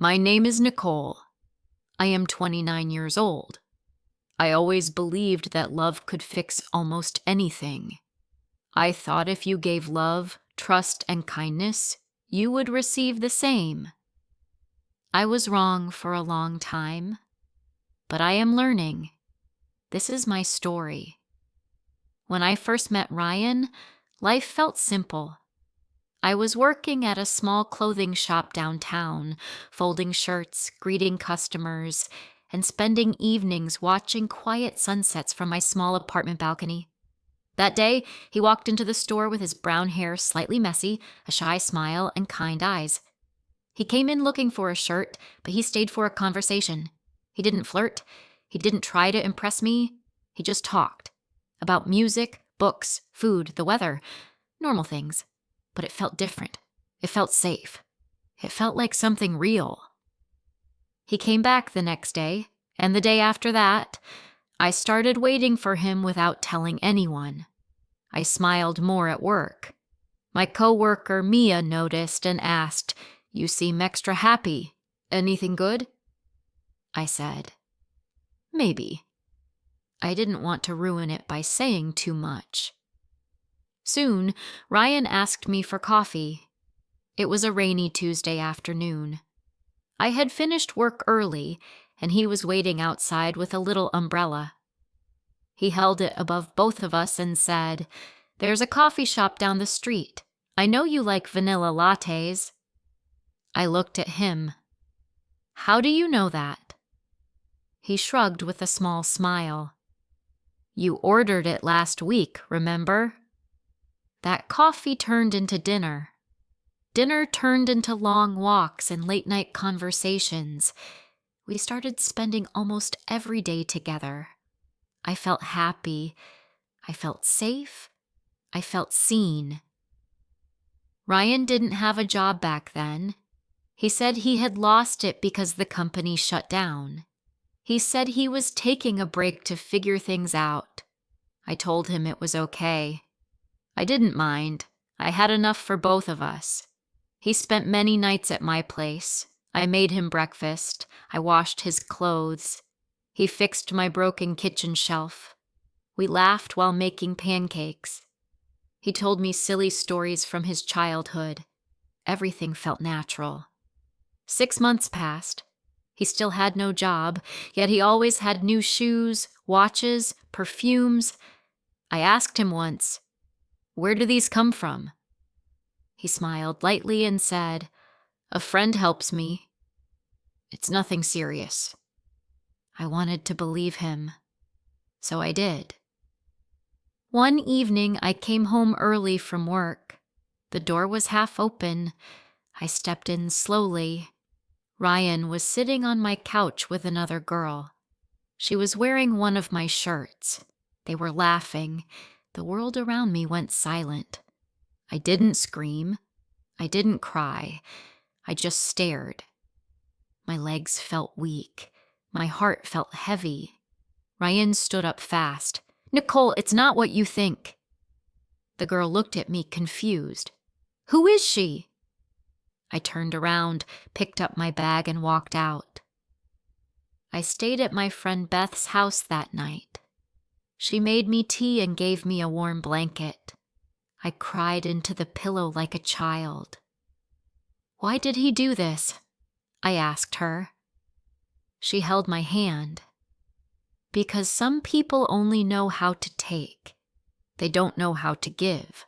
My name is Nicole. I am 29 years old. I always believed that love could fix almost anything. I thought if you gave love, trust, and kindness, you would receive the same. I was wrong for a long time, but I am learning. This is my story. When I first met Ryan, life felt simple. I was working at a small clothing shop downtown, folding shirts, greeting customers, and spending evenings watching quiet sunsets from my small apartment balcony. That day, he walked into the store with his brown hair slightly messy, a shy smile, and kind eyes. He came in looking for a shirt, but he stayed for a conversation. He didn't flirt. He didn't try to impress me. He just talked. About music, books, food, the weather, normal things. But it felt different. It felt safe. It felt like something real. He came back the next day, and the day after that, I started waiting for him without telling anyone. I smiled more at work. My coworker Mia noticed and asked, "You seem extra happy. Anything good?" I said, "Maybe." I didn't want to ruin it by saying too much. Soon, Ryan asked me for coffee. It was a rainy Tuesday afternoon. I had finished work early, and he was waiting outside with a little umbrella. He held it above both of us and said, "There's a coffee shop down the street. I know you like vanilla lattes." I looked at him. "How do you know that?" He shrugged with a small smile. "You ordered it last week, remember?" That coffee turned into dinner. Dinner turned into long walks and late-night conversations. We started spending almost every day together. I felt happy. I felt safe. I felt seen. Ryan didn't have a job back then. He said he had lost it because the company shut down. He said he was taking a break to figure things out. I told him it was okay. I didn't mind. I had enough for both of us. He spent many nights at my place. I made him breakfast. I washed his clothes. He fixed my broken kitchen shelf. We laughed while making pancakes. He told me silly stories from his childhood. Everything felt natural. 6 months passed. He still had no job, yet he always had new shoes, watches, perfumes. I asked him once, "Where do these come from?" He smiled lightly and said, "A friend helps me. It's nothing serious." I wanted to believe him, so I did. One evening, I came home early from work. The door was half open. I stepped in slowly. Ryan was sitting on my couch with another girl. She was wearing one of my shirts. They were laughing. The world around me went silent. I didn't scream. I didn't cry. I just stared. My legs felt weak. My heart felt heavy. Ryan stood up fast. "Nicole, it's not what you think." The girl looked at me confused. "Who is she?" I turned around, picked up my bag, and walked out. I stayed at my friend Beth's house that night. She made me tea and gave me a warm blanket. I cried into the pillow like a child. "Why did he do this?" I asked her. She held my hand. "Because some people only know how to take. They don't know how to give."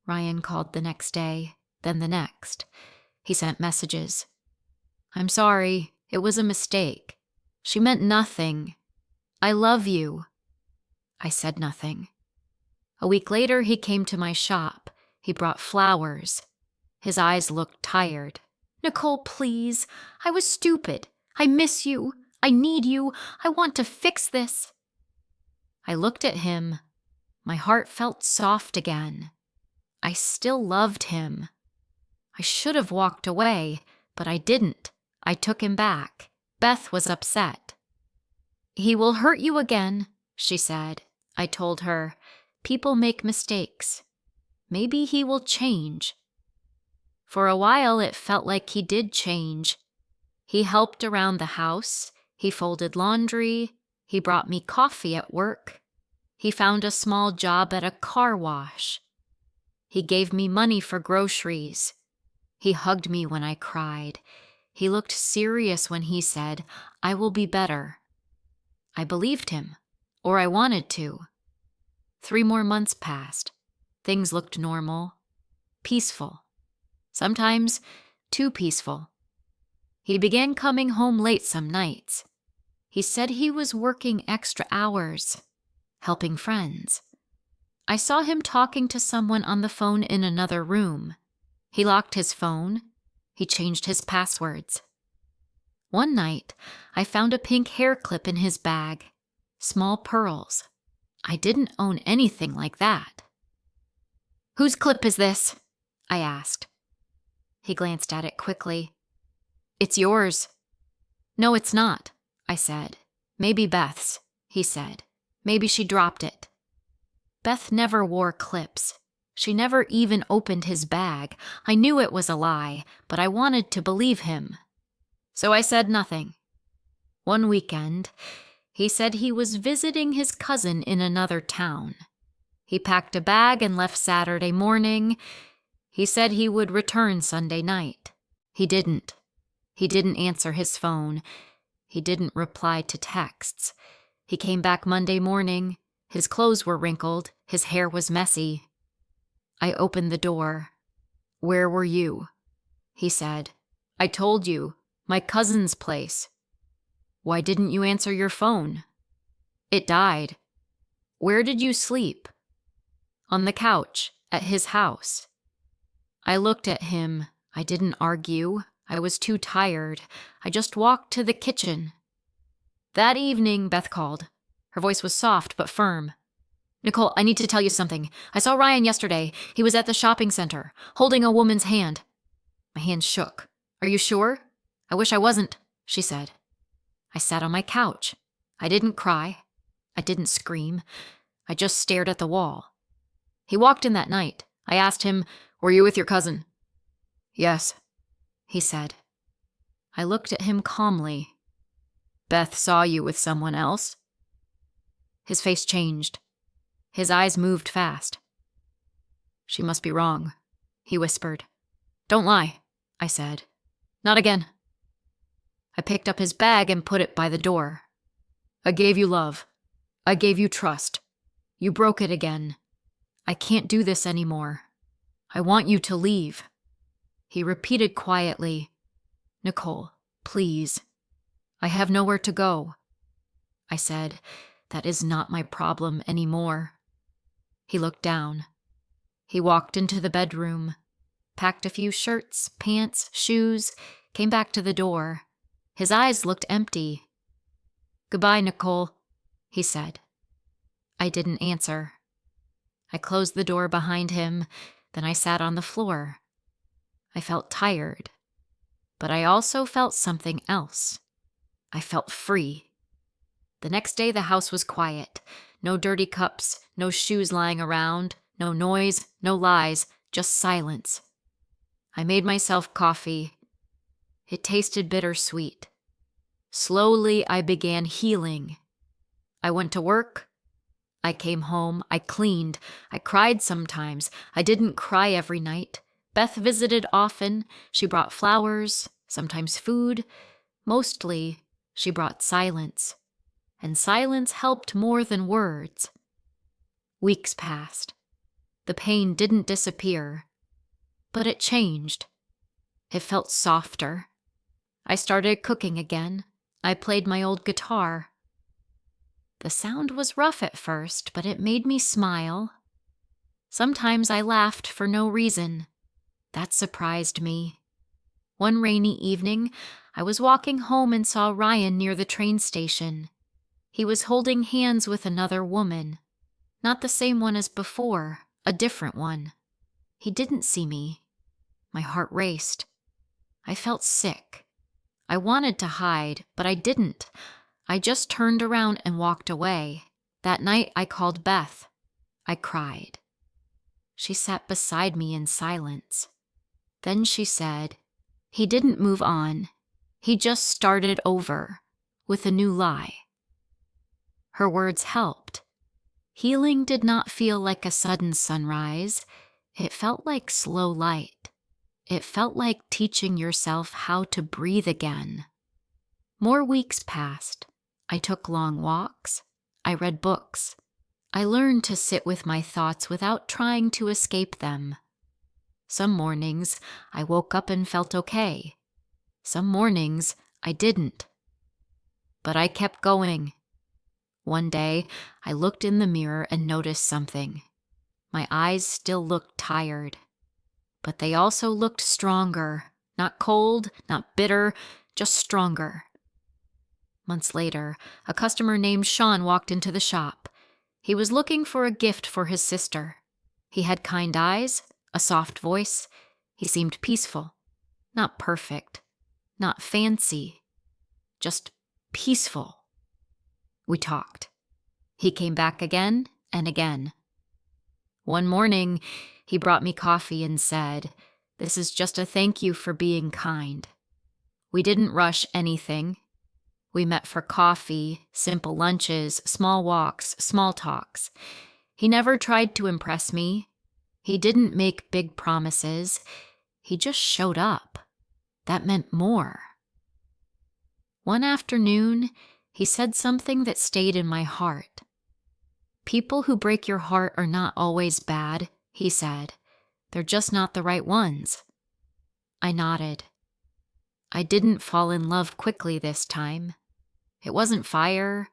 Ryan called the next day, then the next. He sent messages. "I'm sorry. It was a mistake. She meant nothing. I love you." I said nothing. A week later, he came to my shop. He brought flowers. His eyes looked tired. "Nicole, please. I was stupid. I miss you. I need you. I want to fix this." I looked at him. My heart felt soft again. I still loved him. I should have walked away, but I didn't. I took him back. Beth was upset. "He will hurt you again," she said. I told her, "People make mistakes. Maybe he will change." For a while, it felt like he did change. He helped around the house, he folded laundry, he brought me coffee at work. He found a small job at a car wash. He gave me money for groceries. He hugged me when I cried. He looked serious when he said, "I will be better." I believed him, or I wanted to. 3 more months passed. Things looked normal, peaceful, sometimes too peaceful. He began coming home late some nights. He said he was working extra hours, helping friends. I saw him talking to someone on the phone in another room. He locked his phone. He changed his passwords. One night, I found a pink hair clip in his bag. Small pearls. I didn't own anything like that. "Whose clip is this?" I asked. He glanced at it quickly. "It's yours." "No, it's not," I said. "Maybe Beth's," he said. "Maybe she dropped it." Beth never wore clips. She never even opened his bag. I knew it was a lie, but I wanted to believe him. So I said nothing. One weekend, he said he was visiting his cousin in another town. He packed a bag and left Saturday morning. He said he would return Sunday night. He didn't. He didn't answer his phone. He didn't reply to texts. He came back Monday morning. His clothes were wrinkled. His hair was messy. I opened the door. "Where were you?" he said. "I told you. My cousin's place." "Why didn't you answer your phone?" "It died." "Where did you sleep?" "On the couch, at his house." I looked at him. I didn't argue. I was too tired. I just walked to the kitchen. That evening, Beth called. Her voice was soft but firm. "Nicole, I need to tell you something. I saw Ryan yesterday. He was at the shopping center, holding a woman's hand." My hand shook. "Are you sure?" "I wish I wasn't," she said. I sat on my couch. I didn't cry. I didn't scream. I just stared at the wall. "He walked in that night. I asked him, 'Were you with your cousin?' "Yes," he said. I looked at him calmly. "Beth saw you with someone else?" His face changed. His eyes moved fast. "She must be wrong," he whispered. "Don't lie," I said. "Not again." I picked up his bag and put it by the door. "I gave you love. I gave you trust. You broke it again. I can't do this anymore. I want you to leave." He repeated quietly, "Nicole, please. I have nowhere to go." I said, "That is not my problem anymore." He looked down. He walked into the bedroom, packed a few shirts, pants, shoes, came back to the door. His eyes looked empty. "Goodbye, Nicole," he said. I didn't answer. I closed the door behind him, then I sat on the floor. I felt tired, but I also felt something else. I felt free. The next day the house was quiet. No dirty cups, no shoes lying around, no noise, no lies, just silence. I made myself coffee. It tasted bittersweet. Slowly I began healing. I went to work. I came home. I cleaned. I cried sometimes. I didn't cry every night. Beth visited often. She brought flowers, sometimes food. Mostly, she brought silence. And silence helped more than words. Weeks passed. The pain didn't disappear, but it changed. It felt softer. I started cooking again. I played my old guitar. The sound was rough at first, but it made me smile. Sometimes I laughed for no reason. That surprised me. One rainy evening, I was walking home and saw Ryan near the train station. He was holding hands with another woman. Not the same one as before, a different one. He didn't see me. My heart raced. I felt sick. I wanted to hide, but I didn't. I just turned around and walked away. That night I called Beth. I cried. She sat beside me in silence. Then she said, "He didn't move on. He just started over with a new lie." Her words helped. Healing did not feel like a sudden sunrise. It felt like slow light. It felt like teaching yourself how to breathe again. More weeks passed. I took long walks. I read books. I learned to sit with my thoughts without trying to escape them. Some mornings, I woke up and felt okay. Some mornings, I didn't. But I kept going. One day, I looked in the mirror and noticed something. My eyes still looked tired, but they also looked stronger. Not cold, not bitter, just stronger. Months later, a customer named Sean walked into the shop. He was looking for a gift for his sister. He had kind eyes, a soft voice. He seemed peaceful. Not perfect, not fancy, just peaceful. We talked. He came back again and again. One morning, he brought me coffee and said, "This is just a thank you for being kind." We didn't rush anything. We met for coffee, simple lunches, small walks, small talks. He never tried to impress me. He didn't make big promises. He just showed up. That meant more. One afternoon, he said something that stayed in my heart. "People who break your heart are not always bad," he said. "They're just not the right ones." I nodded. I didn't fall in love quickly this time. It wasn't fire.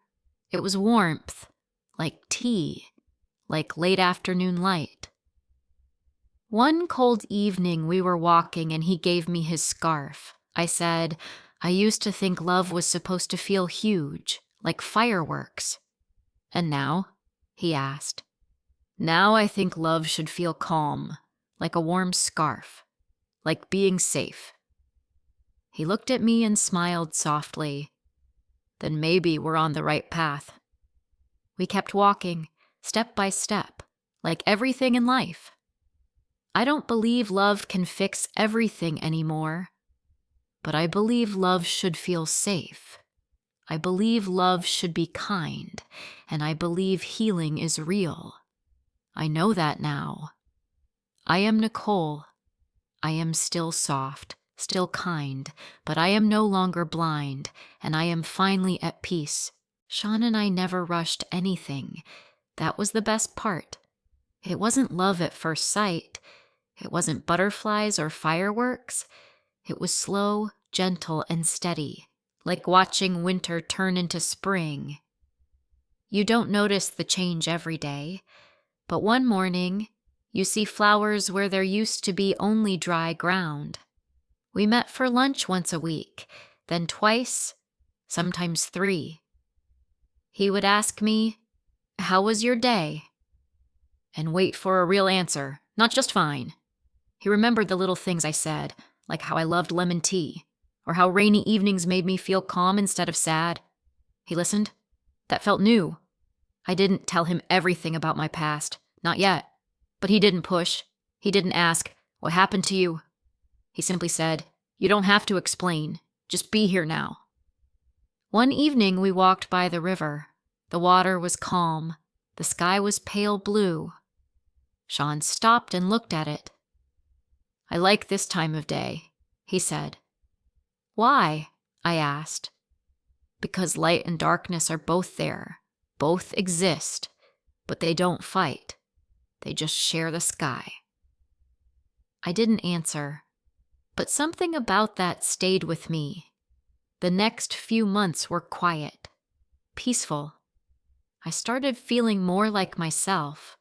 It was warmth, like tea, like late afternoon light. One cold evening we were walking and he gave me his scarf. I said, "I used to think love was supposed to feel huge, like fireworks." "And now?" he asked. "Now I think love should feel calm, like a warm scarf, like being safe." He looked at me and smiled softly. "Then maybe we're on the right path." We kept walking, step by step, like everything in life. I don't believe love can fix everything anymore, but I believe love should feel safe. I believe love should be kind, and I believe healing is real. I know that now. I am Nicole. I am still soft, still kind, but I am no longer blind, and I am finally at peace. Sean and I never rushed anything. That was the best part. It wasn't love at first sight. It wasn't butterflies or fireworks. It was slow, gentle, and steady, like watching winter turn into spring. You don't notice the change every day, but one morning, you see flowers where there used to be only dry ground. We met for lunch once a week, then twice, sometimes 3. He would ask me, "How was your day?" and wait for a real answer, not just fine. He remembered the little things I said, like how I loved lemon tea, or how rainy evenings made me feel calm instead of sad. He listened. That felt new. I didn't tell him everything about my past, not yet. But he didn't push. He didn't ask, "What happened to you?" He simply said, "You don't have to explain. Just be here now." One evening we walked by the river. The water was calm. The sky was pale blue. Sean stopped and looked at it. "I like this time of day," he said. "Why?" I asked. "Because light and darkness are both there. Both exist, but they don't fight. They just share the sky." I didn't answer, but something about that stayed with me. The next few months were quiet, peaceful. I started feeling more like myself.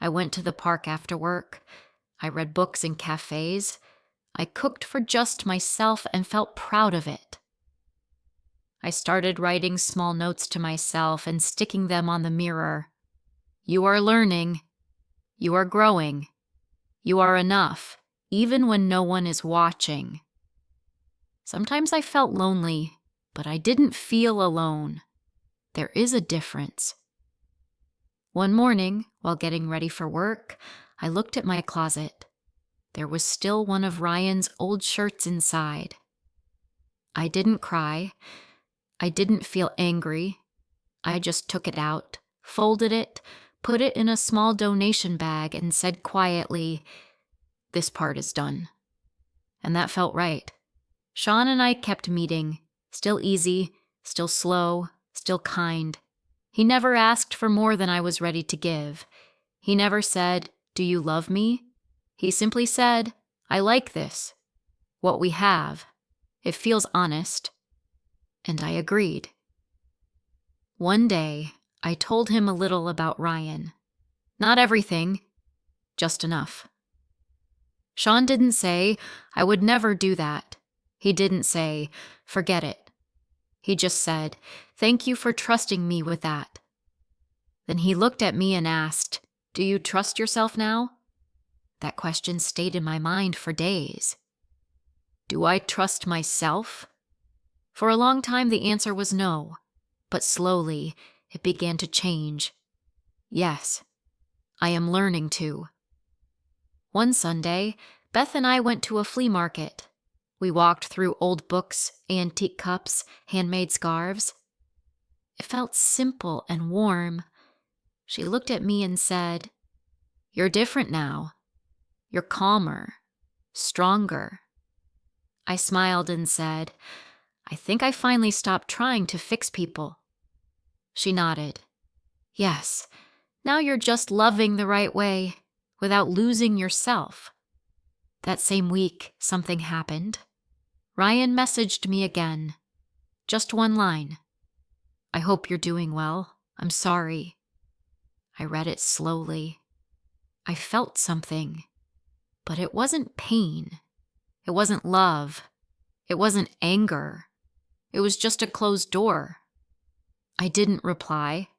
I went to the park after work. I read books in cafes. I cooked for just myself and felt proud of it. I started writing small notes to myself and sticking them on the mirror. "You are learning. You are growing. You are enough, even when no one is watching." Sometimes I felt lonely, but I didn't feel alone. There is a difference. One morning, while getting ready for work, I looked at my closet. there was still one of Ryan's old shirts inside. I didn't cry. I didn't feel angry. I just took it out, folded it, put it in a small donation bag, and said quietly, "This part is done." And that felt right. Sean and I kept meeting, still easy, still slow, still kind. He never asked for more than I was ready to give. He never said, "Do you love me?" He simply said, "I like this. What we have. It feels honest." And I agreed. One day, I told him a little about Ryan. Not everything, just enough. Sean didn't say, "I would never do that." He didn't say, "Forget it." He just said, "Thank you for trusting me with that." Then he looked at me and asked, "Do you trust yourself now?" That question stayed in my mind for days. Do I trust myself? For a long time, the answer was no, but slowly it began to change. Yes, I am learning to. One Sunday, Beth and I went to a flea market. We walked through old books, antique cups, handmade scarves. It felt simple and warm. She looked at me and said, "You're different now. You're calmer, stronger." I smiled and said, "I think I finally stopped trying to fix people." She nodded. "Yes, now you're just loving the right way, without losing yourself." That same week, something happened. Ryan messaged me again. Just one line. "I hope you're doing well. I'm sorry." I read it slowly. I felt something, but it wasn't pain. It wasn't love. It wasn't anger. It was just a closed door. I didn't reply,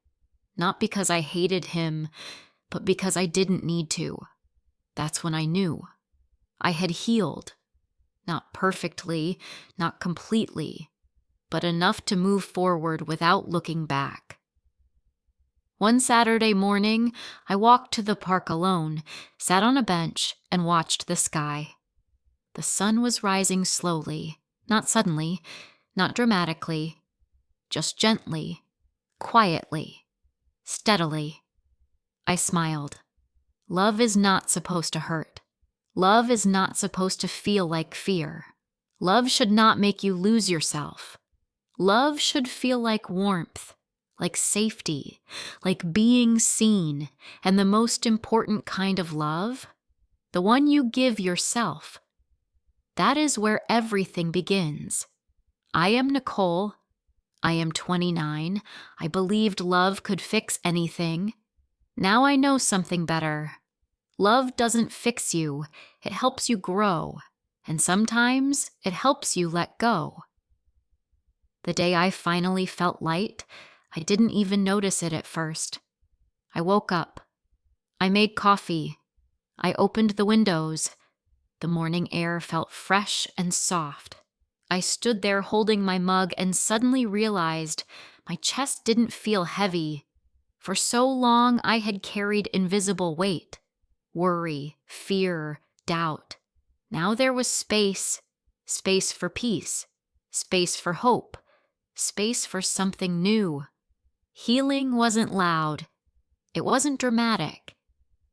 not because I hated him, but because I didn't need to. That's when I knew. I had healed. Not perfectly, not completely, but enough to move forward without looking back. One Saturday morning, I walked to the park alone, sat on a bench, and watched the sky. The sun was rising slowly, not suddenly, not dramatically, just gently, quietly, steadily. I smiled. Love is not supposed to hurt. Love is not supposed to feel like fear. Love should not make you lose yourself. Love should feel like warmth, like safety, like being seen, and the most important kind of love, the one you give yourself. That is where everything begins. I am Nicole. I am 29. I believed love could fix anything. Now I know something better. Love doesn't fix you. It helps you grow. And sometimes it helps you let go. The day I finally felt light, I didn't even notice it at first. I woke up. I made coffee. I opened the windows. The morning air felt fresh and soft. I stood there holding my mug and suddenly realized my chest didn't feel heavy. For so long, I had carried invisible weight. Worry, fear, doubt. Now there was space. Space for peace. Space for hope. Space for something new. Healing wasn't loud. It wasn't dramatic.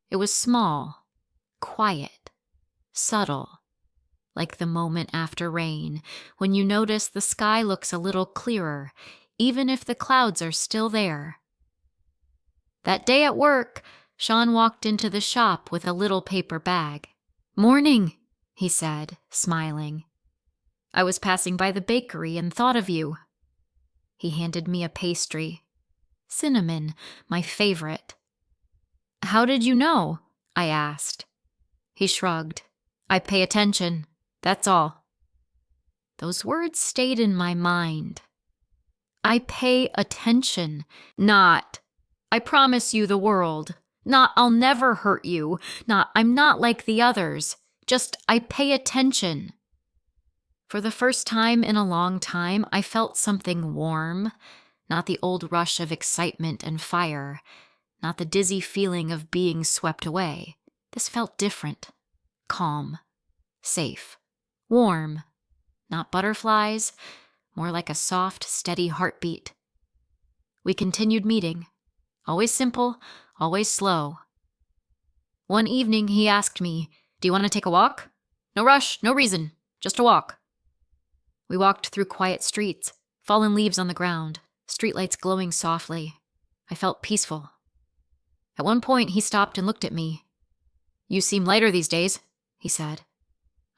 It was small, quiet, subtle. Like the moment after rain, when you notice the sky looks a little clearer, even if the clouds are still there. That day at work, Sean walked into the shop with a little paper bag. "Morning," he said, smiling. "I was passing by the bakery and thought of you." He handed me a pastry. Cinnamon, my favorite. "How did you know?" I asked. He shrugged. "I pay attention. That's all." Those words stayed in my mind. I pay attention, not, "I promise you the world," not, "I'll never hurt you," not, "I'm not like the others," just, "I pay attention." For the first time in a long time, I felt something warm, not the old rush of excitement and fire, not the dizzy feeling of being swept away. This felt different, calm, safe, warm, not butterflies, more like a soft, steady heartbeat. We continued meeting, always simple, always slow. One evening he asked me, "Do you want to take a walk?" "No rush, no reason, just a walk." We walked through quiet streets, fallen leaves on the ground, streetlights glowing softly. I felt peaceful. At one point, he stopped and looked at me. "You seem lighter these days," he said.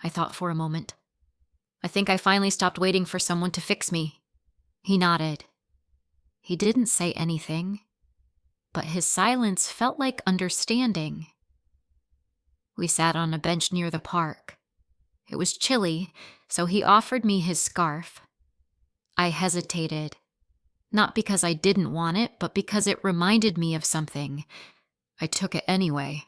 I thought for a moment. "I think I finally stopped waiting for someone to fix me." He nodded. He didn't say anything, but his silence felt like understanding. We sat on a bench near the park. It was chilly, so he offered me his scarf. I hesitated, not because I didn't want it, but because it reminded me of something. I took it anyway.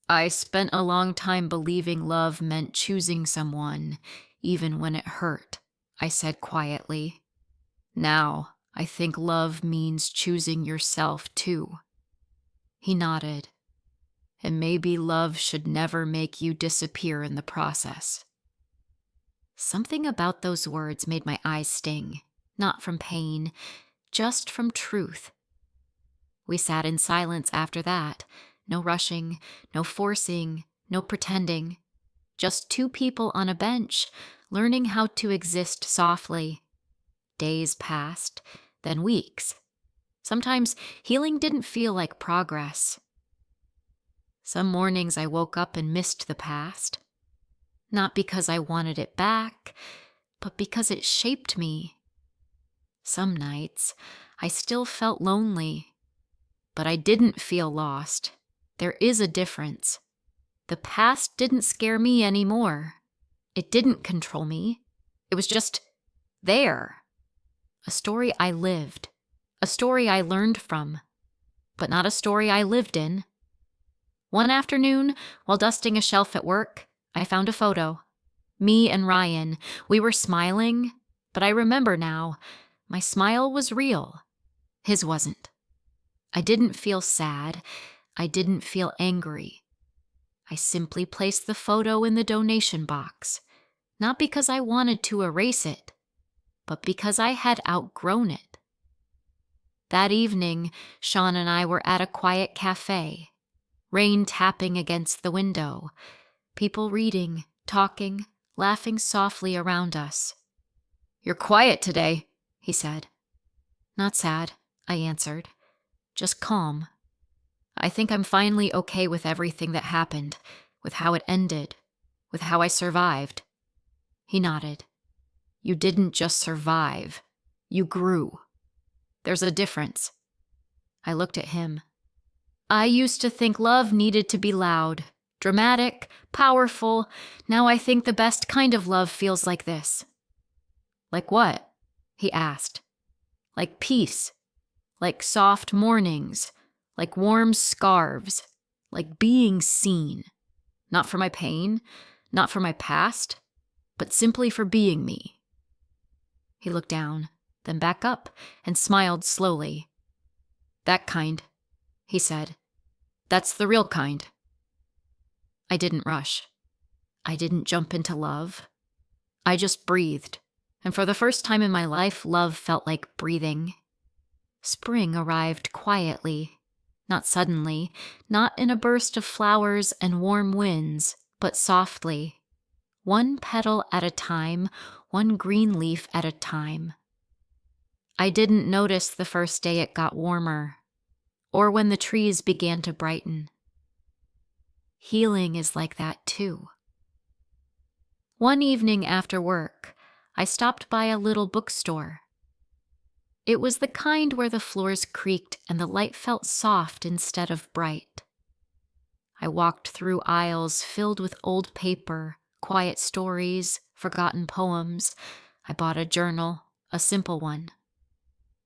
I spent a long time believing love meant choosing someone, even when it hurt, I said quietly. Now, I think love means choosing yourself too. He nodded. And maybe love should never make you disappear in the process. Something about those words made my eyes sting, not from pain, just from truth. We sat in silence after that, no rushing, no forcing, no pretending, just two people on a bench, learning how to exist softly. Days passed, then weeks. Sometimes healing didn't feel like progress. Some mornings I woke up and missed the past. Not because I wanted it back, but because it shaped me. Some nights I still felt lonely, but I didn't feel lost. There is a difference. The past didn't scare me anymore. It didn't control me. It was just there. A story I lived. A story I learned from. But not a story I lived in. One afternoon, while dusting a shelf at work, I found a photo. Me and Ryan. We were smiling, but I remember now, my smile was real. His wasn't. I didn't feel sad. I didn't feel angry. I simply placed the photo in the donation box, not because I wanted to erase it, but because I had outgrown it. That evening, Sean and I were at a quiet cafe. Rain tapping against the window, people reading, talking, laughing softly around us. "You're quiet today," he said. "Not sad," I answered. "Just calm. I think I'm finally okay with everything that happened, with how it ended, with how I survived." He nodded. "You didn't just survive. You grew. There's a difference." I looked at him. I used to think love needed to be loud, dramatic, powerful. Now I think the best kind of love feels like this. "Like what?" he asked. "Like peace, like soft mornings, like warm scarves, like being seen. Not for my pain, not for my past, but simply for being me." He looked down, then back up, and smiled slowly. "That kind," he said. "That's the real kind." I didn't rush. I didn't jump into love. I just breathed, and for the first time in my life, love felt like breathing. Spring arrived quietly, not suddenly, not in a burst of flowers and warm winds, but softly, one petal at a time, one green leaf at a time. I didn't notice the first day it got warmer, or when the trees began to brighten. Healing is like that too. One evening after work, I stopped by a little bookstore. It was the kind where the floors creaked and the light felt soft instead of bright. I walked through aisles filled with old paper, quiet stories, forgotten poems. I bought a journal, a simple one.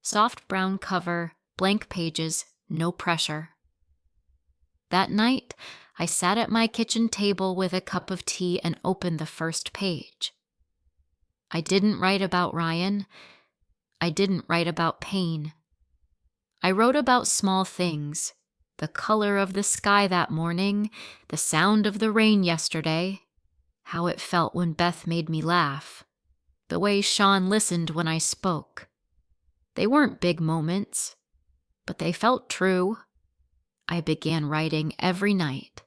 Soft brown cover, blank pages, no pressure. That night, I sat at my kitchen table with a cup of tea and opened the first page. I didn't write about Ryan. I didn't write about pain. I wrote about small things, The color of the sky that morning, the sound of the rain yesterday, how it felt when Beth made me laugh, the way Sean listened when I spoke. They weren't big moments, but they felt true. I began writing every night.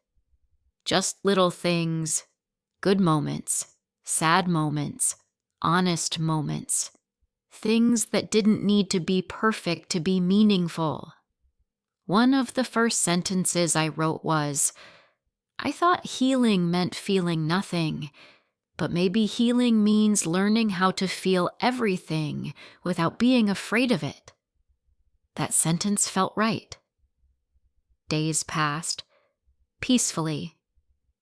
Just little things, good moments, sad moments, honest moments. Things that didn't need to be perfect to be meaningful. One of the first sentences I wrote was, I thought healing meant feeling nothing, but maybe healing means learning how to feel everything without being afraid of it. That sentence felt right. Days passed, peacefully.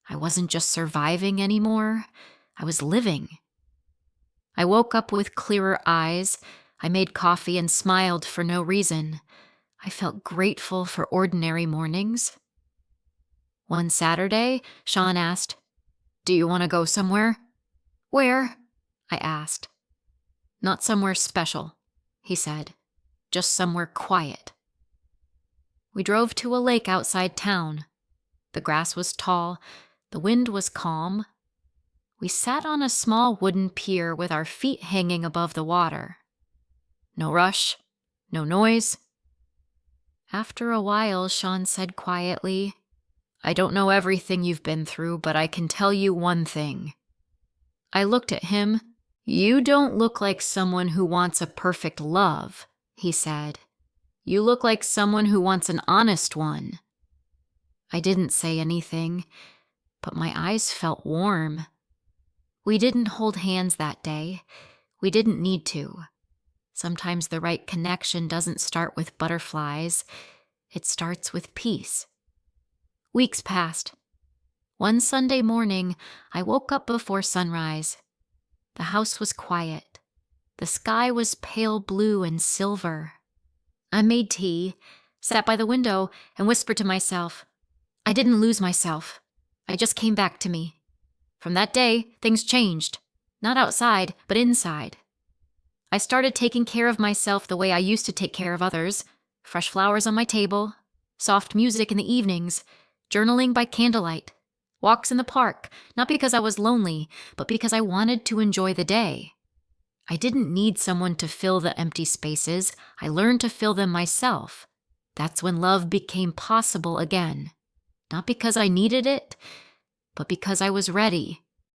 I wasn't just surviving anymore, I was living. I woke up with clearer eyes. I made coffee and smiled for no reason. I felt grateful for ordinary mornings. One Saturday, Sean asked, "Do you want to go somewhere?" "Where?" I asked. "Not somewhere special," he said. "Just somewhere quiet." We drove to a lake outside town. The grass was tall. The wind was calm. We sat on a small wooden pier with our feet hanging above the water. No rush, no noise. After a while, Sean said quietly, "I don't know everything you've been through, but I can tell you one thing." I looked at him. "You don't look like someone who wants a perfect love," he said. "You look like someone who wants an honest one." I didn't say anything, but my eyes felt warm. We didn't hold hands that day. We didn't need to. Sometimes the right connection doesn't start with butterflies. It starts with peace. Weeks passed. One Sunday morning, I woke up before sunrise. The house was quiet. The sky was pale blue and silver. I made tea, sat by the window, and whispered to myself. I didn't lose myself. I just came back to me. From that day, things changed. Not outside, but inside. I started taking care of myself the way I used to take care of others. Fresh flowers on my table, soft music in the evenings, journaling by candlelight, walks in the park, not because I was lonely, but because I wanted to enjoy the day. I didn't need someone to fill the empty spaces. I learned to fill them myself. That's when love became possible again. Not because I needed it, but because I was ready.